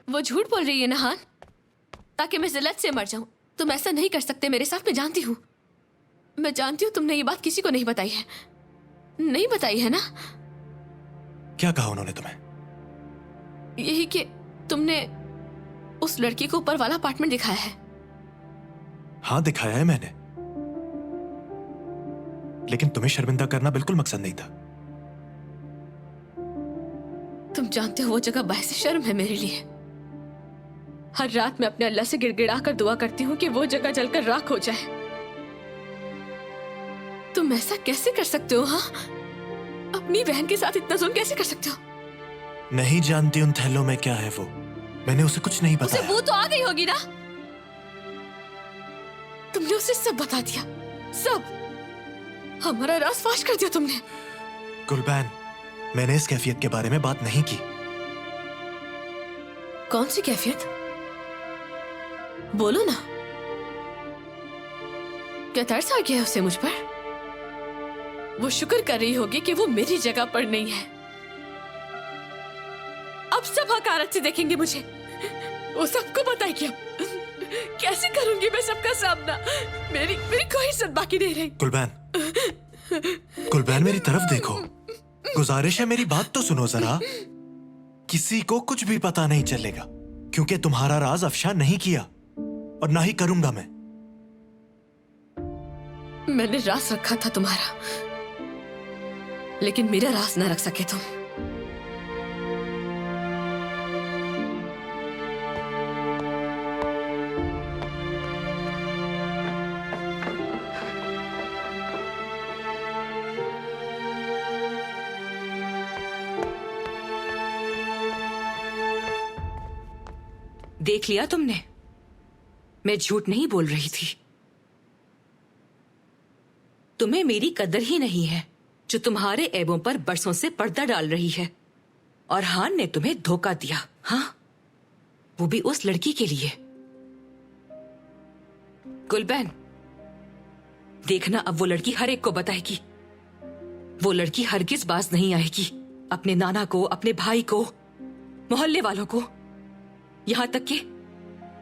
वो झूठ बोल रही है नहान, ताकि मैं जिल्लत से मर जाऊं। तुम ऐसा नहीं कर सकते मेरे साथ, मैं जानती हूँ। मैं जानती हूँ तुमने ये बात किसी को नहीं बताई है। नहीं बताई है ना? क्या कहा उन्होंने तुम्हें? यही कि तुमने उस लड़की को ऊपर वाला अपार्टमेंट दिखाया है। हाँ, दिखाया है मैंने, लेकिन तुम्हें शर्मिंदा करना बिल्कुल मकसद नहीं था। तुम जानते हो वो जगह बाहर से शर्म है मेरे लिए। हर रात मैं अपने अल्लाह से गिड़गिड़ा कर दुआ करती हूँ कि वो जगह जलकर राख हो जाए। तुम ऐसा कैसे कर सकते हो? हाँ, अपनी बहन के साथ इतना जुल्म कैसे कर सकते हो? नहीं जानती उन थैलों में क्या है वो। मैंने उसे कुछ नहीं उसे बताया। वो तो आ गई होगी ना। तुमने उसे सब बता दिया, सब। हमारा राज फाश कर दिया तुमने। गुलबैन, मैंने इस कैफियत के बारे में बात नहीं की। कौन सी कैफियत? बोलो ना। क्या तरस आ गया है उसे मुझ पर? वो शुक्र कर रही होगी कि वो मेरी जगह पर नहीं है। अब सब हकारत से देखेंगे मुझे। वो सबको बताएगी। अब कैसे करूंगी मैं सबका सामना? मेरी मेरी कोई इज्जत बाकी नहीं रही। गुलबैन, गुलबैन मेरी तरफ देखो। गुजारिश है, मेरी बात तो सुनो जरा। किसी को कुछ भी पता नहीं चलेगा, क्योंकि तुम्हारा राज अफशा नहीं किया और ना ही करूंगा मैं। मैंने राज रखा था तुम्हारा, लेकिन मेरा राज ना रख सके तुम। देख लिया तुमने, मैं झूठ नहीं बोल रही थी। तुम्हें मेरी कदर ही नहीं है, जो तुम्हारे ऐबों पर बरसों से पर्दा डाल रही है। और हान ने तुम्हें धोखा दिया। हाँ, वो भी उस लड़की के लिए। गुलबैन, देखना अब वो लड़की हर एक को बताएगी। वो लड़की हरगिज बाज नहीं आएगी। अपने नाना को, अपने भाई को, मोहल्ले वालों को, यहां तक कि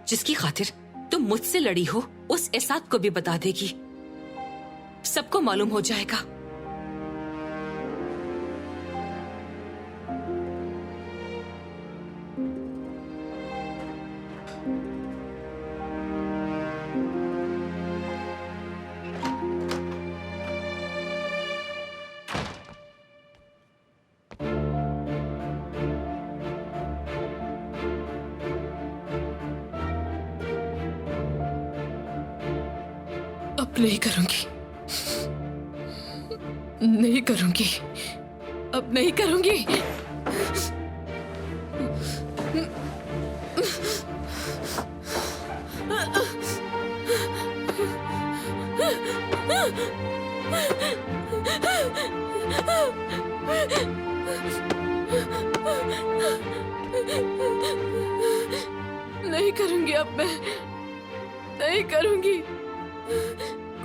जिसकी खातिर तुम मुझसे लड़ी हो उस एसाद को भी बता देगी। सबको मालूम हो जाएगा। अब नहीं करूंगी, नहीं करूंगी, अब नहीं करूंगी। नहीं करूंगी, अब मैं नहीं करूंगी।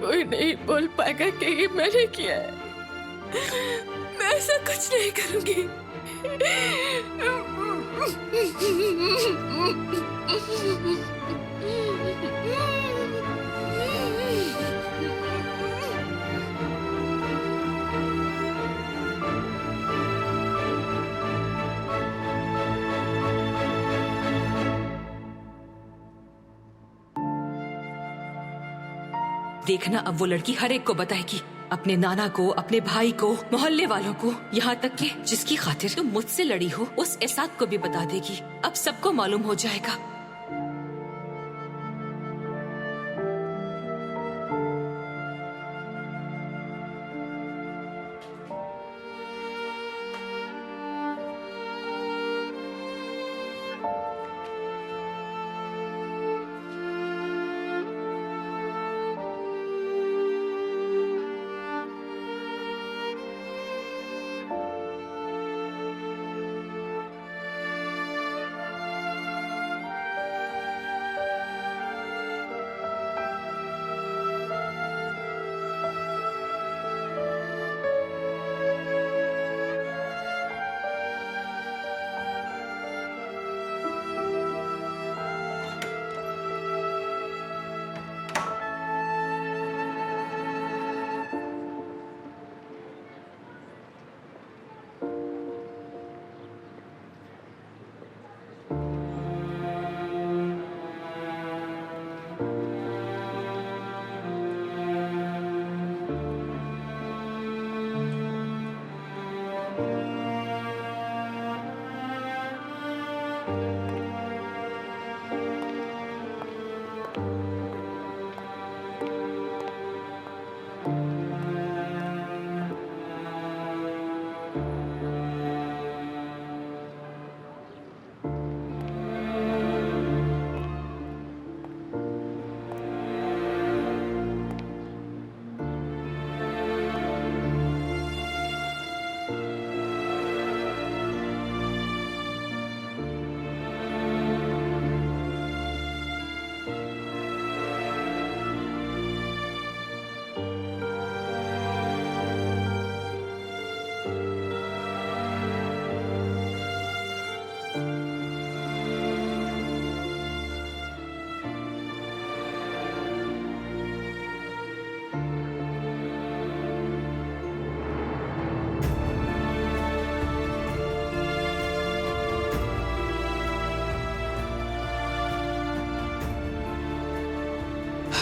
कोई नहीं बोल पाएगा कि ये मैंने किया है। मैं ऐसा कुछ नहीं करूंगी। देखना अब वो लड़की हर एक को बताएगी। अपने नाना को, अपने भाई को, मोहल्ले वालों को, यहाँ तक कि जिसकी खातिर तुम मुझसे लड़ी हो उस एसाद को भी बता देगी। अब सबको मालूम हो जाएगा।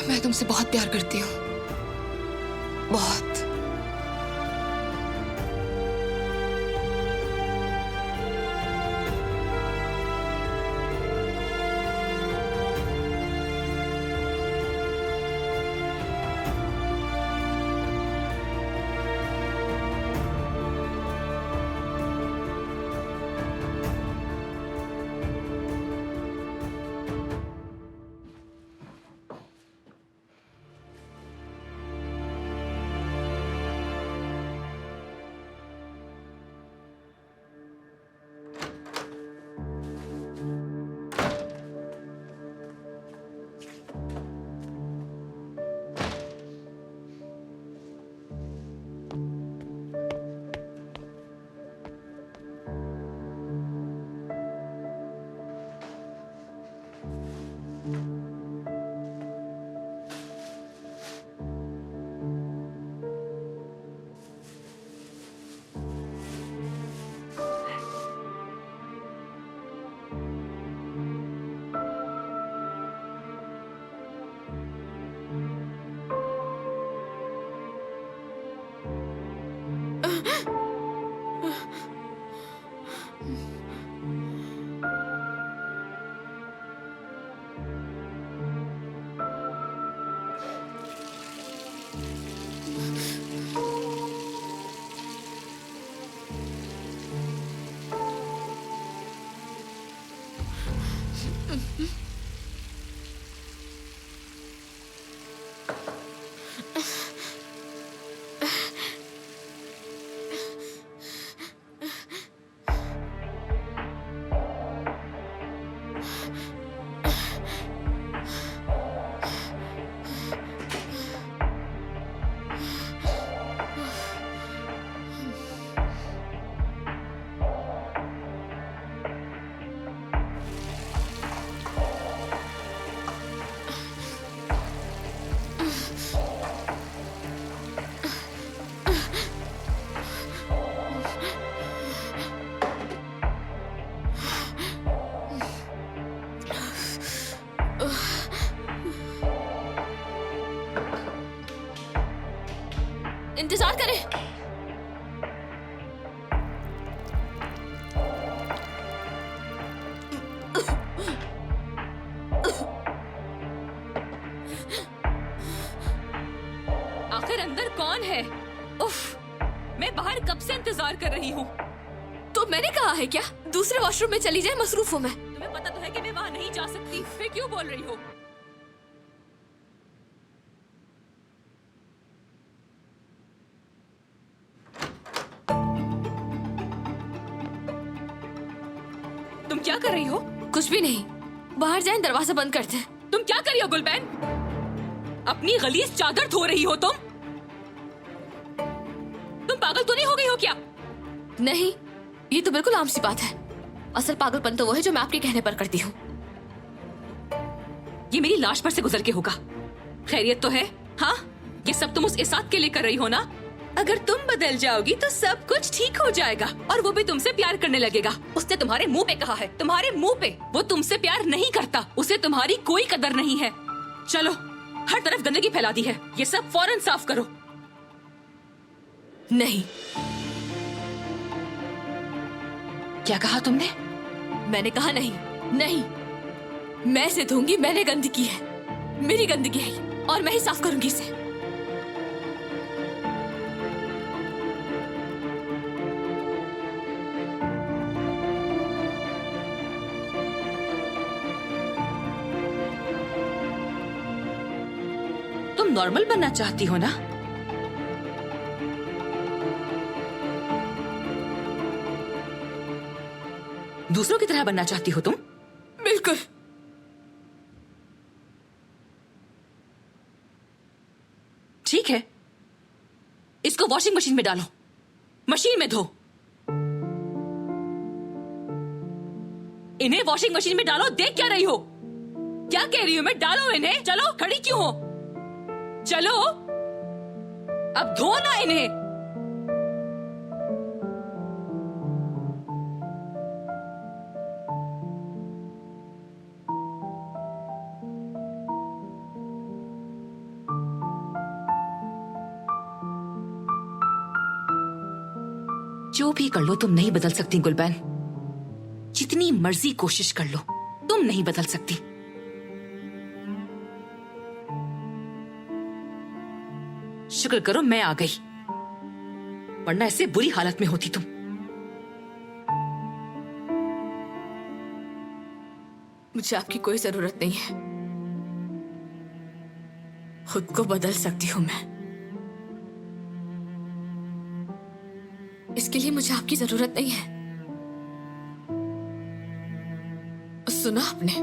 मैं तुमसे बहुत प्यार करती हूँ, बहुत। इंतजार करें। आखिर अंदर कौन है? उफ, मैं बाहर कब से इंतजार कर रही हूँ। तो मैंने कहा है क्या दूसरे वॉशरूम में चली जाए, मसरूफ हूँ मैं। तुम्हें पता तो है कि मैं वहाँ नहीं जा सकती, फिर क्यों बोल रही हो? तुम क्या कर रही हो? कुछ भी नहीं, बाहर जाएं, दरवाजा बंद करते हैं। तुम क्या कर रही हो गुलबैन? अपनी गलीज चादर धो रही हो तुम? तुम पागल तो नहीं हो गई हो क्या? नहीं, ये तो बिल्कुल आम सी बात है। असल पागलपन तो वो है जो मैं आपके कहने पर करती हूँ। ये मेरी लाश पर से गुजर के होगा। खैरियत तो है? हाँ, ये सब तुम उस इसाक के लिए कर रही हो ना? अगर तुम बदल जाओगी तो सब कुछ ठीक हो जाएगा और वो भी तुमसे प्यार करने लगेगा। उसने तुम्हारे मुंह पे कहा है, तुम्हारे मुंह पे। वो तुमसे प्यार नहीं करता, उसे तुम्हारी कोई कदर नहीं है। चलो, हर तरफ गंदगी फैला दी है, ये सब फौरन साफ करो। नहीं। क्या कहा तुमने? मैंने कहा नहीं। नहीं, मैं इसे धोऊंगी। मैंने गंदगी की है, मेरी गंदगी है ये, और मैं ही साफ करूंगी इसे। तुम नॉर्मल बनना चाहती हो ना? दूसरों की तरह बनना चाहती हो तुम? बिल्कुल। ठीक है, इसको वॉशिंग मशीन में डालो, मशीन में धो। इन्हें वॉशिंग मशीन में डालो। देख क्या रही हो? क्या कह रही हो मैं? डालो इन्हें। चलो, खड़ी क्यों हो? चलो, अब धो ना इन्हें। जो भी कर लो तुम नहीं बदल सकती गुलबैन। जितनी मर्जी कोशिश कर लो तुम नहीं बदल सकती। शुक्र करो मैं आ गई, वरना ऐसे बुरी हालत में होती तुम। मुझे आपकी कोई जरूरत नहीं है, खुद को बदल सकती हूं मैं। इसके लिए मुझे आपकी जरूरत नहीं है। सुना आपने?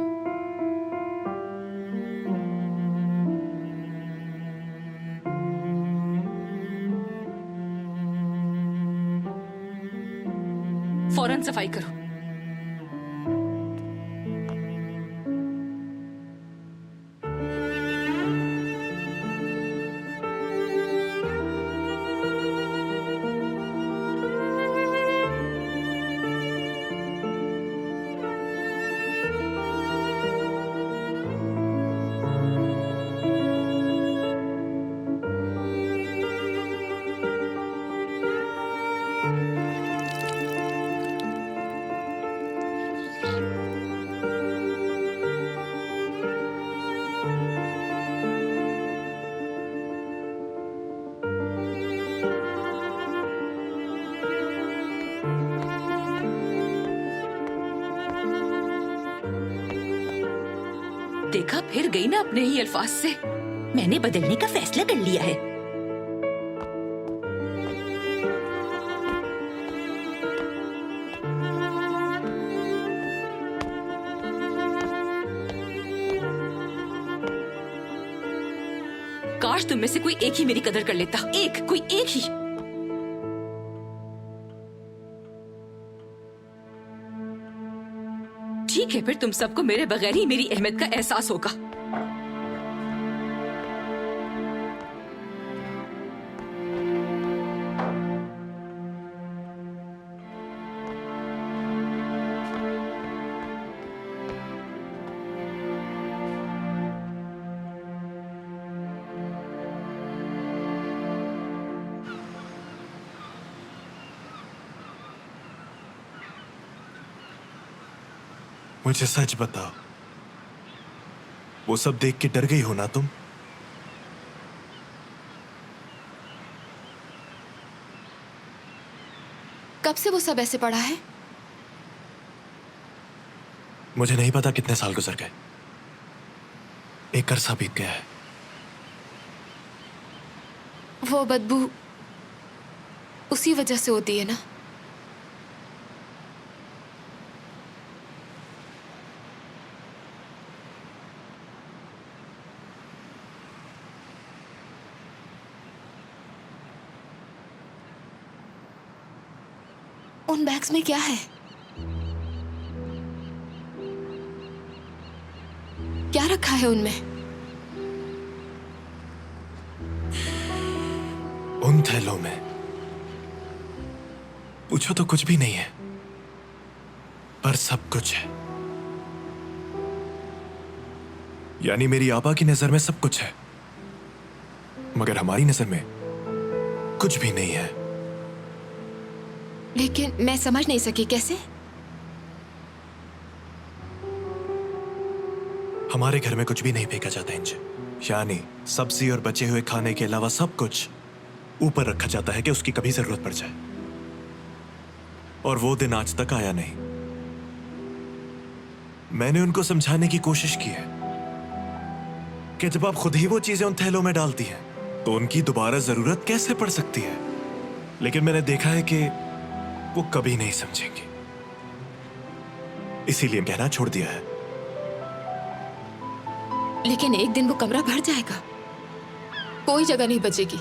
फौरन सफाई करो। देखा, फिर गई ना अपने ही अल्फाज से। मैंने बदलने का फैसला कर लिया है। काश तुम में से कोई एक ही मेरी कदर कर लेता, कोई एक ही। ठीक है, फिर तुम सबको मेरे बगैर ही मेरी अहमियत का एहसास होगा। मुझे सच बताओ, वो सब देख के डर गई हो ना तुम? कब से वो सब ऐसे पड़ा है? मुझे नहीं पता कितने साल गुजर गए, एक अरसा बीत गया है। वो बदबू उसी वजह से होती है ना? उन बैग्स में क्या है? क्या रखा है उनमें? उन थैलों में पूछो तो कुछ भी नहीं है, पर सब कुछ है। यानी मेरी आपा की नजर में सब कुछ है, मगर हमारी नजर में कुछ भी नहीं है। लेकिन मैं समझ नहीं सकी, कैसे? हमारे घर में कुछ भी नहीं फेंका जाता इंज, यानी सब्जी और बचे हुए खाने के अलावा सब कुछ ऊपर रखा जाता है कि उसकी कभी जरूरत पड़ जाए। और वो दिन आज तक आया नहीं। मैंने उनको समझाने की कोशिश की है कि जब आप खुद ही वो चीजें उन थैलों में डालती हैं तो उनकी दोबारा जरूरत कैसे पड़ सकती है। लेकिन मैंने देखा है कि वो कभी नहीं समझेंगे, इसीलिए कहना छोड़ दिया है। लेकिन एक दिन वो कमरा भर जाएगा, कोई जगह नहीं बचेगी।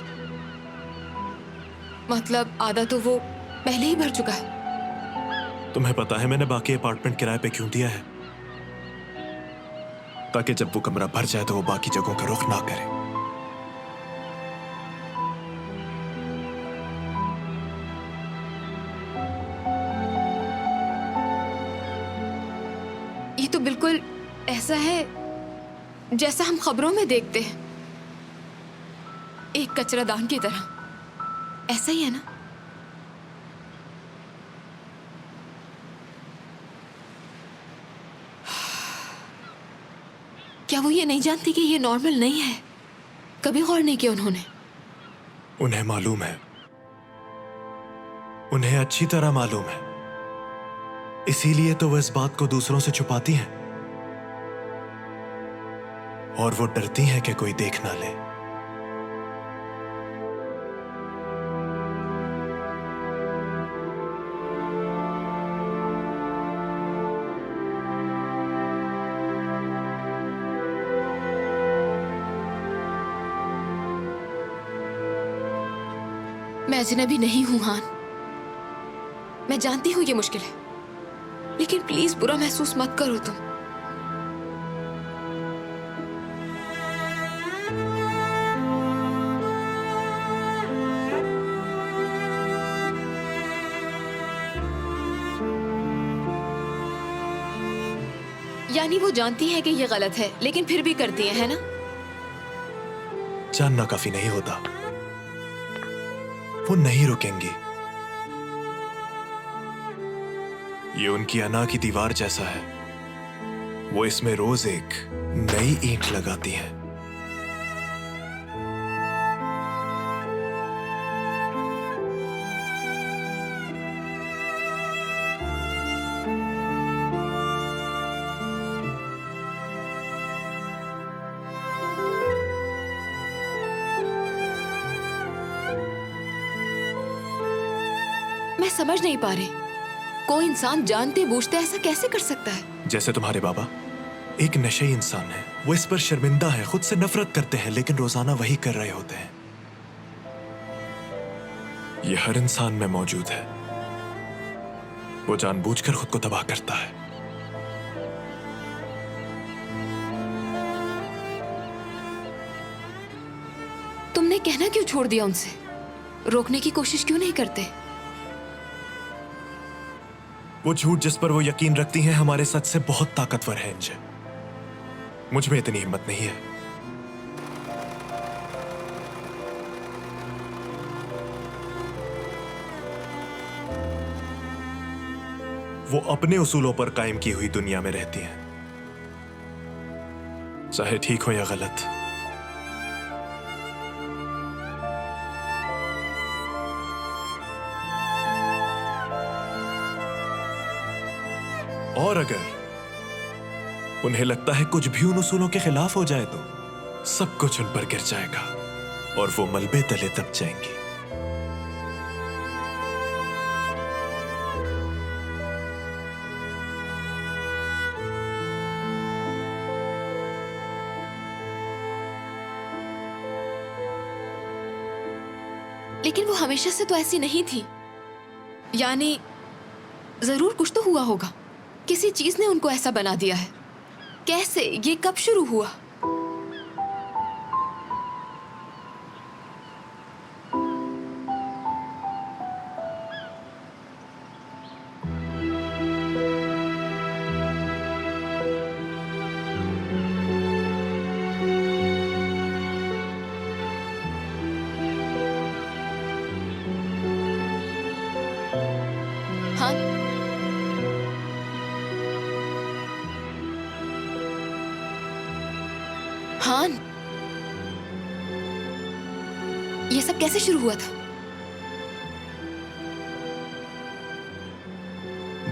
मतलब आधा तो वो पहले ही भर चुका है। तुम्हें पता है मैंने बाकी अपार्टमेंट किराए पे क्यों दिया है? ताकि जब वो कमरा भर जाए तो वो बाकी जगहों का रुख ना करे। ये तो बिल्कुल ऐसा है जैसा हम खबरों में देखते हैं, एक कचरादान की तरह। ऐसा ही है ना? क्या वो ये नहीं जानती कि ये नॉर्मल नहीं है? कभी गौर नहीं किया उन्होंने? उन्हें मालूम है, उन्हें अच्छी तरह मालूम है। इसीलिए तो वो इस बात को दूसरों से छुपाती हैं और वो डरती हैं कि कोई देख ना ले। मैं अजनबी नहीं हूं हान, मैं जानती हूं ये मुश्किल है, लेकिन प्लीज बुरा महसूस मत करो तुम। यानी वो जानती है कि ये गलत है, लेकिन फिर भी करती है ना? जानना काफी नहीं होता, वो नहीं रुकेंगी। ये उनकी अना की दीवार जैसा है, वो इसमें रोज एक नई ईंट लगाती हैं। मैं समझ नहीं पा रही, कोई इंसान जानते बूझते ऐसा कैसे कर सकता है? जैसे तुम्हारे बाबा एक नशे इंसान है, वो इस पर शर्मिंदा है, खुद से नफरत करते हैं, लेकिन रोजाना वही कर रहे होते हैं। ये हर इंसान में मौजूद है, वो जानबूझकर खुद को तबाह करता है। तुमने कहना क्यों छोड़ दिया उनसे? रोकने की कोशिश क्यों नहीं करते? वो झूठ जिस पर वो यकीन रखती हैं हमारे सच से बहुत ताकतवर है इंजे। मुझ में इतनी हिम्मत नहीं है। वो अपने उसूलों पर कायम की हुई दुनिया में रहती हैं, चाहे ठीक हो या गलत। और अगर उन्हें लगता है कुछ भी उन उसूलों के खिलाफ हो जाए तो सब कुछ उन पर गिर जाएगा और वो मलबे तले दब जाएंगी। लेकिन वो हमेशा से तो ऐसी नहीं थी। यानी जरूर कुछ तो हुआ होगा, किसी चीज ने उनको ऐसा बना दिया है। कैसे? ये कब शुरू हुआ? हाँ, हाँ, ये सब कैसे शुरू हुआ था?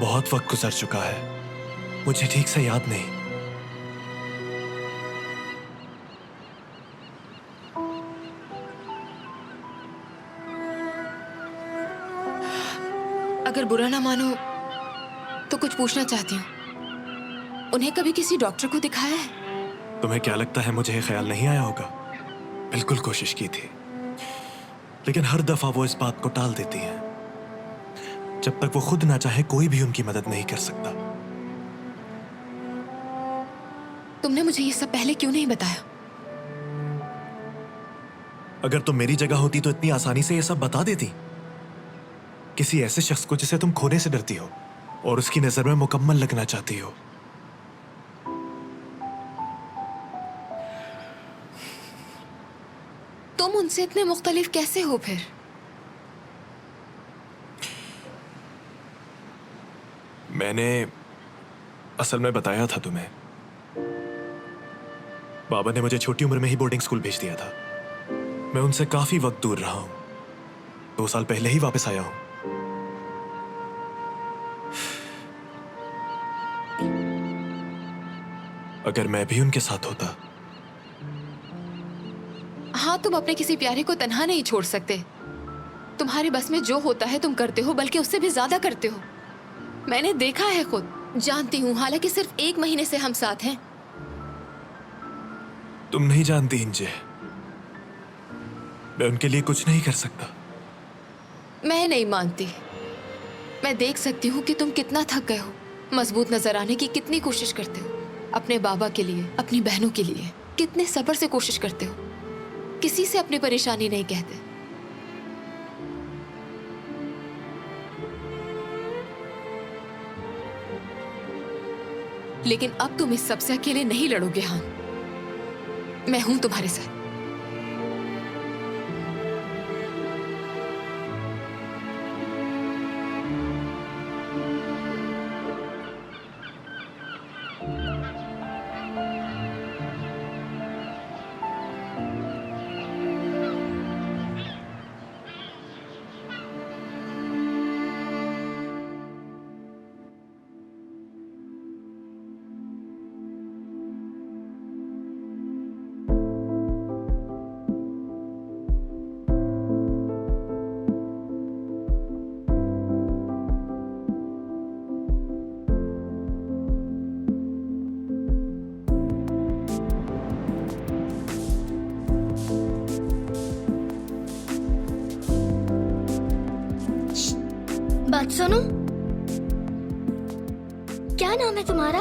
बहुत वक्त गुजर चुका है, मुझे ठीक से याद नहीं। अगर बुरा ना मानो तो कुछ पूछना चाहती हूँ। उन्हें कभी किसी डॉक्टर को दिखाया है? तुम्हें क्या लगता है मुझे ये ख्याल नहीं आया होगा? बिल्कुल कोशिश की थी, लेकिन हर दफा वो इस बात को टाल देती हैं। जब तक वो खुद ना चाहे कोई भी उनकी मदद नहीं कर सकता। तुमने मुझे ये सब पहले क्यों नहीं बताया? अगर तुम मेरी जगह होती तो इतनी आसानी से ये सब बता देती। किसी ऐसे शख्स को जिसे तुम खोने से डरती हो और उसकी नजर में मुकम्मल लगना चाहती हो। तुम उनसे इतने मुख्तलिफ कैसे हो फिर? मैंने असल में बताया था तुम्हें, बाबा ने मुझे छोटी उम्र में ही बोर्डिंग स्कूल भेज दिया था। मैं उनसे काफी वक्त दूर रहा हूं। 2 साल पहले ही वापस आया हूं। अगर मैं भी उनके साथ होता। हाँ, तुम अपने किसी प्यारे को तन्हा नहीं छोड़ सकते। तुम्हारे बस में जो होता है तुम करते हो, बल्कि उससे भी ज्यादा करते हो। मैंने देखा है, खुद जानती हूँ। हालांकि सिर्फ 1 महीने से हम साथ हैं। तुम नहीं जानती इंजे, मैं उनके लिए कुछ नहीं कर सकता। मैं नहीं मानती। मैं देख सकती हूँ कि तुम कितना थक गए हो। मजबूत नजर आने की कितनी कोशिश करते हो, अपने बाबा के लिए, अपनी बहनों के लिए। कितने सब्र से कोशिश करते हो। किसी से अपनी परेशानी नहीं कहते। लेकिन अब तुम इस सबसे अकेले नहीं लड़ोगे। हाँ, मैं हूं तुम्हारे साथ। बात सुनो। क्या नाम है तुम्हारा?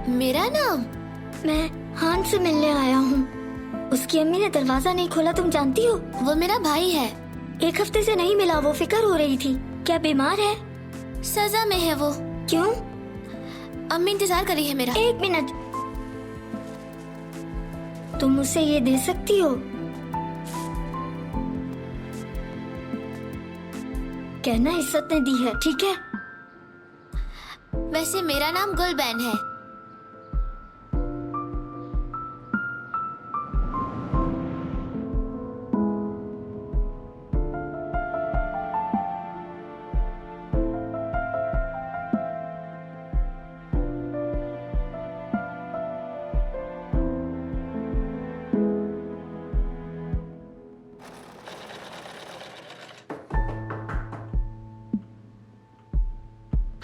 मेरा नाम? मैं हान से मिलने आया हूँ। उसकी अम्मी ने दरवाजा नहीं खोला, तुम जानती हो? वो मेरा भाई है। 1 हफ्ते से नहीं मिला, वो फिक्र हो रही थी। क्या बीमार है? सजा में है वो। क्यों? अम्मी इंतजार कर रही है मेरा। 1 मिनट, तुम उसे ये दे सकती हो? कहना इज्जत ने दी है, ठीक है? वैसे मेरा नाम गुलबैन है।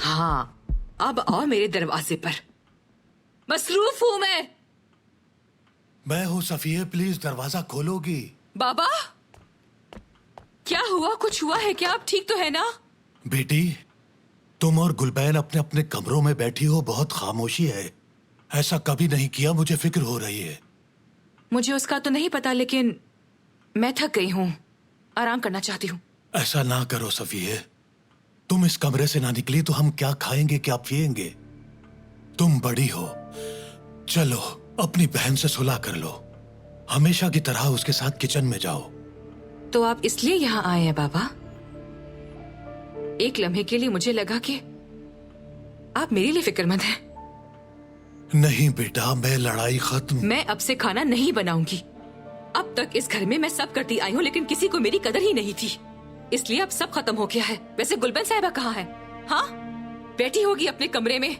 हाँ, अब आओ मेरे दरवाजे पर। मसरूफ हूं मैं हूँ सफिया, प्लीज दरवाजा खोलोगी? बाबा, क्या हुआ? कुछ हुआ है क्या? आप ठीक तो है ना? बेटी, तुम और गुलबैन अपने अपने कमरों में बैठी हो, बहुत खामोशी है। ऐसा कभी नहीं किया, मुझे फिक्र हो रही है। मुझे उसका तो नहीं पता, लेकिन मैं थक गई हूँ, आराम करना चाहती हूँ। ऐसा ना करो सफिया, तुम इस कमरे से ना निकली तो हम क्या खाएंगे, क्या पिएंगे? तुम बड़ी हो, चलो अपनी बहन से सुलह कर लो। हमेशा की तरह उसके साथ किचन में जाओ। तो आप इसलिए यहाँ आए हैं बाबा? एक लम्हे के लिए मुझे लगा कि आप मेरे लिए फिक्रमंद हैं। नहीं बेटा, मैं लड़ाई खत्म। मैं अब से खाना नहीं बनाऊंगी। अब तक इस घर में मैं सब करती आई हूँ, लेकिन किसी को मेरी कदर ही नहीं थी। इसलिए अब सब खत्म हो गया है। वैसे गुलबन साहिबा कहाँ है? हाँ, बैठी होगी अपने कमरे में,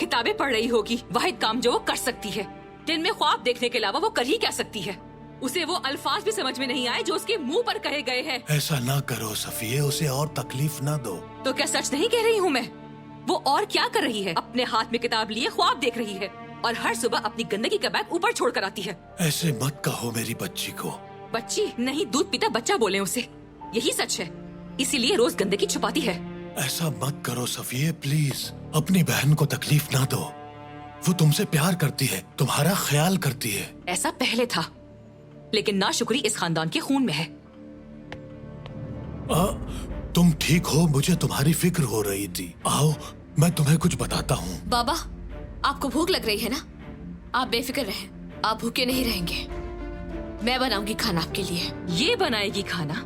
किताबें पढ़ रही होगी। वाहिद काम जो वो कर सकती है। दिन में ख्वाब देखने के अलावा वो कर ही क्या सकती है? उसे वो अल्फाज भी समझ में नहीं आए जो उसके मुंह पर कहे गए हैं। ऐसा ना करो सफिया, उसे और तकलीफ ना दो। तो क्या सच नहीं कह रही हूँ मैं? वो और क्या कर रही है? अपने हाथ में किताब लिए ख्वाब देख रही है और हर सुबह अपनी गंदगी का बैग ऊपर छोड़ कर आती है। ऐसे मत कहो मेरी बच्ची को। बच्ची नहीं, दूध पीता बच्चा बोले उसे। यही सच है, इसीलिए रोज गंदगी छुपाती है। ऐसा मत करो सफिया, प्लीज। अपनी बहन को तकलीफ ना दो। वो तुमसे प्यार करती है, तुम्हारा ख्याल करती है। ऐसा पहले था, लेकिन नाशुक्री इस खानदान के खून में है। तुम ठीक हो? मुझे तुम्हारी फिक्र हो रही थी। आओ, मैं तुम्हें कुछ बताता हूँ। बाबा, आपको भूख लग रही है ना? आप बेफिक्र रहें, आप भूखे नहीं रहेंगे। मैं बनाऊंगी खाना आपके लिए। ये बनाएगी खाना?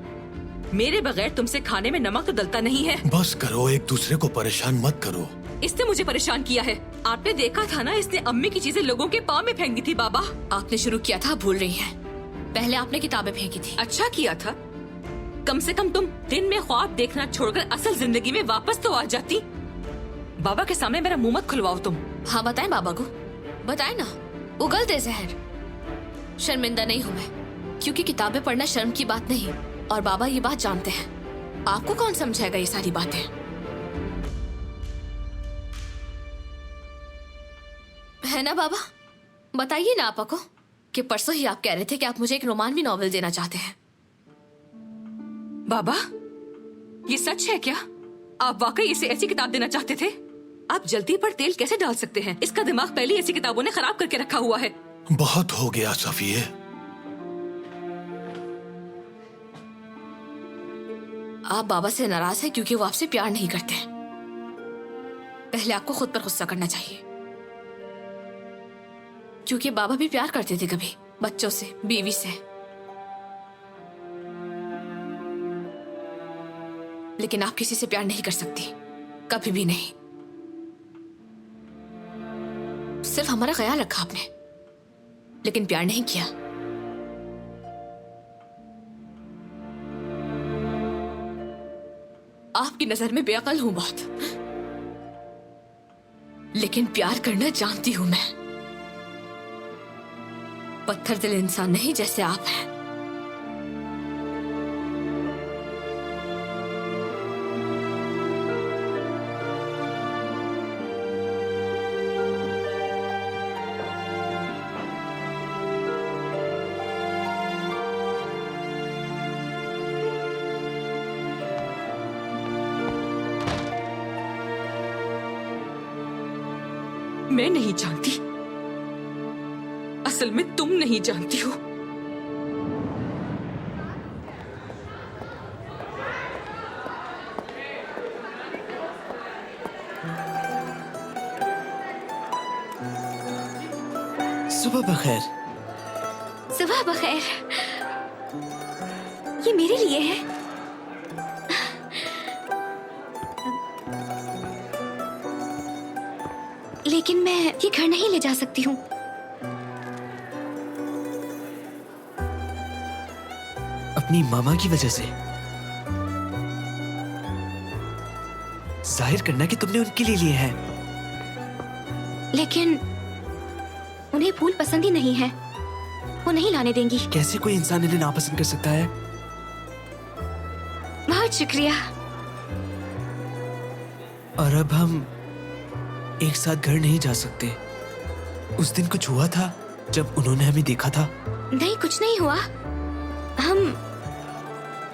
मेरे बगैर तुमसे खाने में नमक तो डलता नहीं है। बस करो, एक दूसरे को परेशान मत करो। इसने मुझे परेशान किया है। आपने देखा था ना, इसने अम्मी की चीजें लोगों के पाँव में फेंक दी थी। बाबा, आपने शुरू किया था, भूल रही हैं। पहले आपने किताबें फेंकी थी। अच्छा किया था। कम से कम तुम दिन में ख्वाब देखना छोड़कर असल जिंदगी में वापस तो आ जाती। बाबा के सामने मेरा मुंह मत खुलवाओ तुम। हाँ बताएं बाबा को, बताएं ना, उगलते जहर। शर्मिंदा नहीं हूँ मैं, क्योंकि किताबें पढ़ना शर्म की बात नहीं, और बाबा ये बात जानते हैं। आपको कौन समझाएगा ये सारी बातें? है ना बाबा? बताइए ना आपा को कि परसों ही आप कह रहे थे कि आप मुझे एक रोमांवी नॉवेल देना चाहते हैं। बाबा, ये सच है क्या? आप वाकई इसे ऐसी किताब देना चाहते थे? आप जल्दी पर तेल कैसे डाल सकते हैं? इसका दिमाग पहले ऐसी किताबों ने खराब करके रखा हुआ है। बहुत हो गया सफिए। आप बाबा से नाराज हैं क्योंकि वो आपसे प्यार नहीं करते हैं। पहले आपको खुद पर गुस्सा करना चाहिए, क्योंकि बाबा भी प्यार करते थे, कभी बच्चों से, बीवी से। लेकिन आप किसी से प्यार नहीं कर सकती, कभी भी नहीं। सिर्फ हमारा ख्याल रखा आपने, लेकिन प्यार नहीं किया। आपकी नजर में बेअक्ल हूं बहुत, लेकिन प्यार करना जानती हूं मैं। पत्थर दिल इंसान नहीं जैसे आप हैं। मैं नहीं जानती, असल में तुम नहीं जानती हो। सुबह बखैर। सुबह बखैर। ये मेरे लिए है। लेकिन मैं ये घर नहीं ले जा सकती हूँ। अपनी मामा की वजह से जाहिर करना कि तुमने उनके लिए लिए हैं। लेकिन उन्हें फूल पसंद ही नहीं है, वो नहीं लाने देंगी। कैसे कोई इंसान इन्हें नापसंद कर सकता है? बहुत शुक्रिया। और अब हम एक साथ घर नहीं जा सकते। उस दिन कुछ हुआ था जब उन्होंने हमें देखा था। नहीं, कुछ नहीं हुआ। हम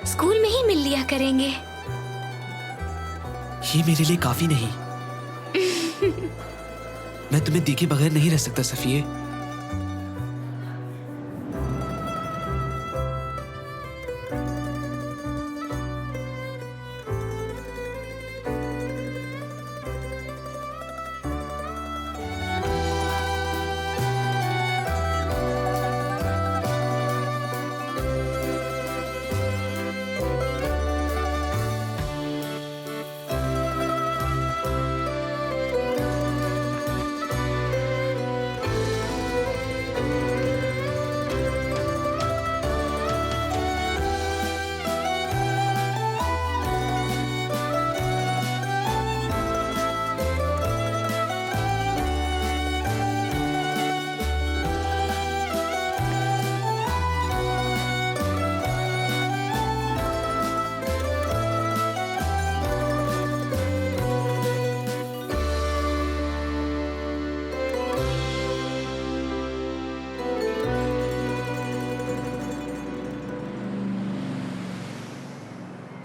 स्कूल में ही मिल लिया करेंगे। ये मेरे लिए काफी नहीं। मैं तुम्हें देखे बगैर नहीं रह सकता सफिए।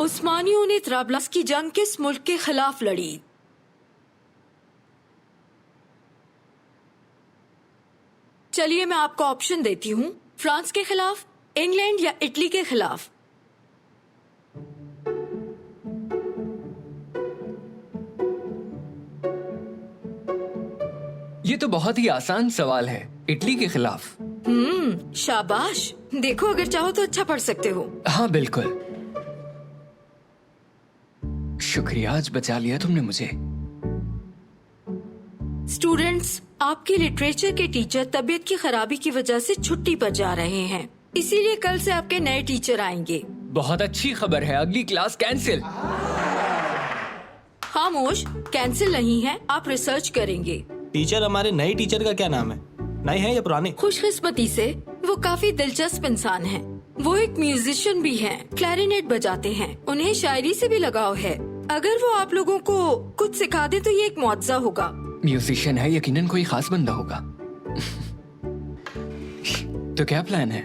उस्मानियों ने त्राबलस की जंग किस मुल्क के खिलाफ लड़ी? चलिए मैं आपको ऑप्शन देती हूँ। फ्रांस के खिलाफ, इंग्लैंड या इटली के खिलाफ। ये तो बहुत ही आसान सवाल है। इटली के खिलाफ। शाबाश। देखो, अगर चाहो तो अच्छा पढ़ सकते हो। हाँ बिल्कुल, शुक्रिया, आज बचा लिया तुमने मुझे। स्टूडेंट्स, आपके लिटरेचर के टीचर तबीयत की खराबी की वजह से छुट्टी पर जा रहे हैं, इसीलिए कल से आपके नए टीचर आएंगे। बहुत अच्छी खबर है, अगली क्लास कैंसिल। खामोश, कैंसिल नहीं है, आप रिसर्च करेंगे। टीचर, हमारे नए टीचर का क्या नाम है? नए हैं या पुराने? खुशकिस्मती से वो काफी दिलचस्प इंसान हैं। वो एक म्यूजिशियन भी हैं, क्लैरिनेट बजाते हैं, उन्हें शायरी से भी लगाव है। अगर वो आप लोगों को कुछ सिखा दे तो ये एक मुआवजा होगा। म्यूजिशियन है, यकीनन कोई खास बंदा होगा। तो क्या प्लान है?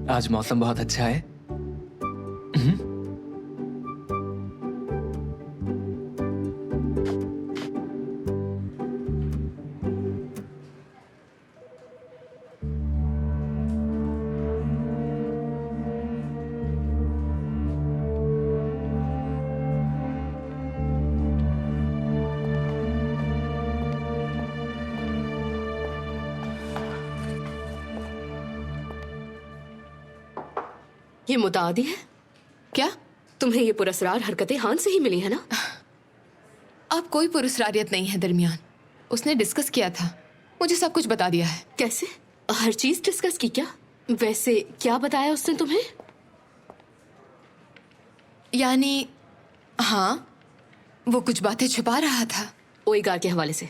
आज मौसम बहुत अच्छा है। ये मुतादी है क्या? तुम्हें ये पुरस्कार हरकतें हान से ही मिली है ना? अब कोई पुरस्कारियत नहीं है दरमियान। उसने डिस्कस किया था, मुझे सब कुछ बता दिया है। कैसे? हर चीज डिस्कस की क्या? वैसे क्या बताया उसने तुम्हें? यानी हाँ, वो कुछ बातें छुपा रहा था। ओईगार के हवाले से?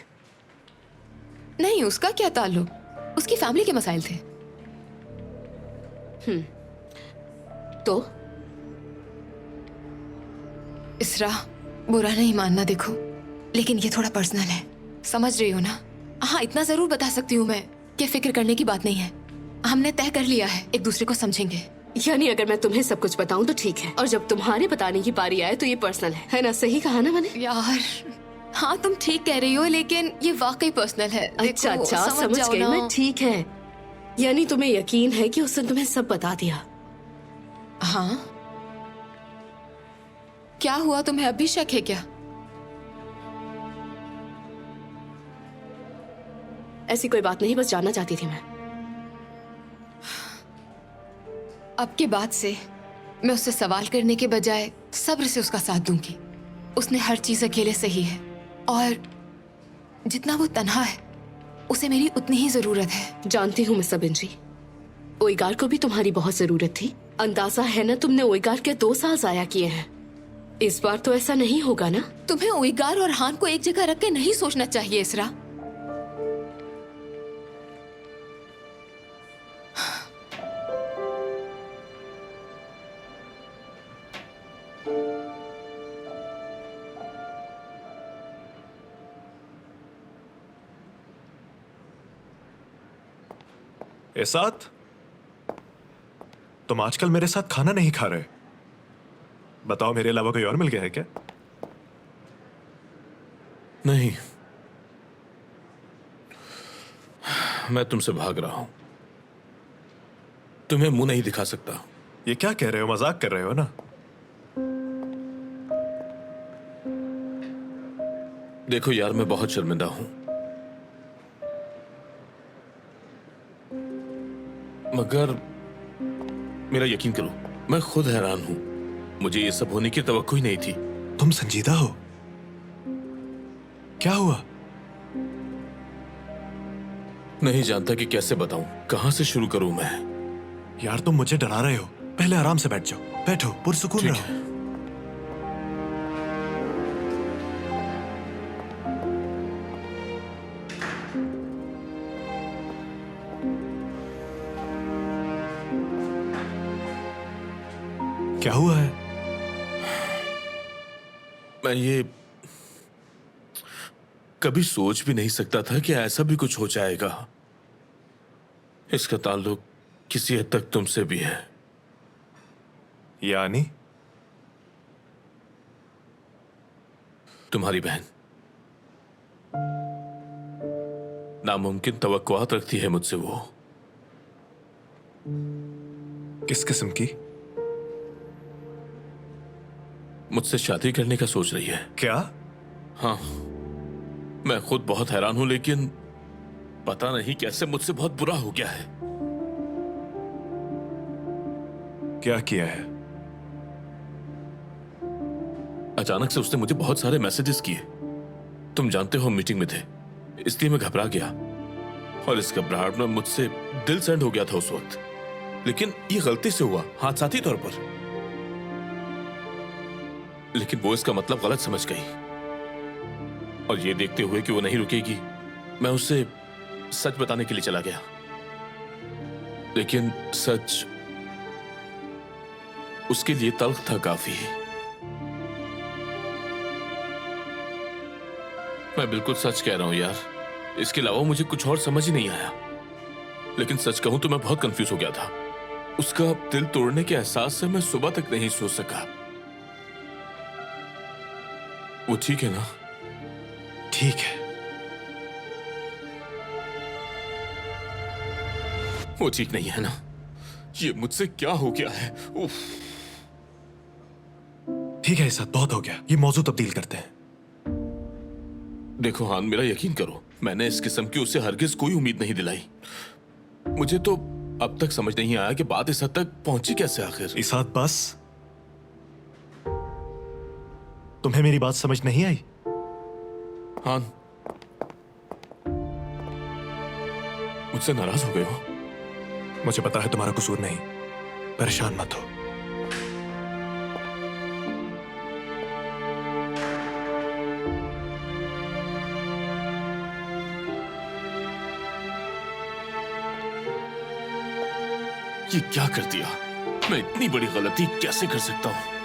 नहीं, उसका क्या ताल्लुक, उसकी फैमिली के मसाइल थे। तो इसरा, बुरा नहीं मानना देखो, लेकिन ये थोड़ा पर्सनल है, समझ रही हो ना? हाँ, इतना जरूर बता सकती हूँ मैं कि फिक्र करने की बात नहीं है। हमने तय कर लिया है, एक दूसरे को समझेंगे। यानी अगर मैं तुम्हें सब कुछ बताऊं तो ठीक है, और जब तुम्हारे बताने की बारी आए तो ये पर्सनल है ना? सही कहा ना मैंने? यार हाँ, तुम ठीक कह रही हो, लेकिन ये वाकई पर्सनल है। अच्छा अच्छा, समझ गई मैं। ठीक है, यानी तुम्हें यकीन है कि उसने तुम्हें सब बता दिया? हाँ। क्या हुआ, तुम्हें अब भी शक है क्या? ऐसी कोई बात नहीं, बस जानना चाहती थी मैं। अब के बाद से मैं उससे सवाल करने के बजाय सब्र से उसका साथ दूंगी। उसने हर चीज अकेले सही है, और जितना वो तन्हा है उसे मेरी उतनी ही जरूरत है। जानती हूँ मैं सबिन जी, ओईगार को भी तुम्हारी बहुत जरूरत थी। अंदाजा है ना, तुमने ओईगार के 2 साल जाया किए हैं। इस बार तो ऐसा नहीं होगा ना? तुम्हें ओईगार और हान को एक जगह रख के नहीं सोचना चाहिए इसरा। एसात, तुम आजकल मेरे साथ खाना नहीं खा रहे। बताओ, मेरे अलावा कोई और मिल गया है क्या? नहीं, मैं तुमसे भाग रहा हूं। तुम्हें मुंह नहीं दिखा सकता। ये क्या कह रहे हो? मजाक कर रहे हो ना? देखो यार, मैं बहुत शर्मिंदा हूं, मगर मेरा यकीन करो, मैं खुद हैरान हूं। मुझे ये सब होने की तवक्को ही नहीं थी। तुम संजीदा हो? क्या हुआ? नहीं जानता कि कैसे बताऊं, कहां से शुरू करूं मैं। यार, तुम मुझे डरा रहे हो। पहले आराम से बैठ जाओ। बैठो, पुरसुकून ठीक रहो। है। क्या हुआ है? मैं ये कभी सोच भी नहीं सकता था कि ऐसा भी कुछ हो जाएगा। इसका ताल्लुक किसी हद तक तुमसे भी है। यानी? तुम्हारी बहन नामुमकिन तवक्कुआत रखती है मुझसे। वो किस किस्म की? मुझसे शादी करने का सोच रही है। क्या? हाँ, मैं खुद बहुत हैरान हूं, लेकिन पता नहीं कैसे मुझसे बहुत बुरा हो गया है। क्या किया है? अचानक से उसने मुझे बहुत सारे मैसेजेस किए। तुम जानते हो, हम मीटिंग में थे, इसलिए मैं घबरा गया और इस घबराहट में मुझसे दिल सेंड हो गया था उस वक्त। लेकिन ये गलती से हुआ, हादसाती तौर पर। लेकिन वो इसका मतलब गलत समझ गई और ये देखते हुए कि वो नहीं रुकेगी, मैं उसे सच बताने के लिए चला गया। लेकिन सच उसके लिए तल्ख था काफी। मैं बिल्कुल सच कह रहा हूं यार, इसके अलावा मुझे कुछ और समझ ही नहीं आया। लेकिन सच कहूं तो मैं बहुत कंफ्यूज हो गया था। उसका दिल तोड़ने के एहसास से मैं सुबह तक नहीं सो सका। वो ठीक है ना? ठीक है। वो ठीक नहीं है ना? ये मुझसे क्या हो गया है? उफ। ठीक है इसाद, बहुत हो गया। ये मौजू तब्दील करते हैं। देखो हान, मेरा यकीन करो, मैंने इस किस्म की उससे हरगिज कोई उम्मीद नहीं दिलाई। मुझे तो अब तक समझ नहीं आया कि बात इस हद तक पहुंची कैसे आखिर। इसाद बस, तुम्हें मेरी बात समझ नहीं आई? हान, मुझसे नाराज हो गए हो? मुझे पता है तुम्हारा कसूर नहीं, परेशान मत हो। ये क्या कर दिया? मैं इतनी बड़ी गलती कैसे कर सकता हूं?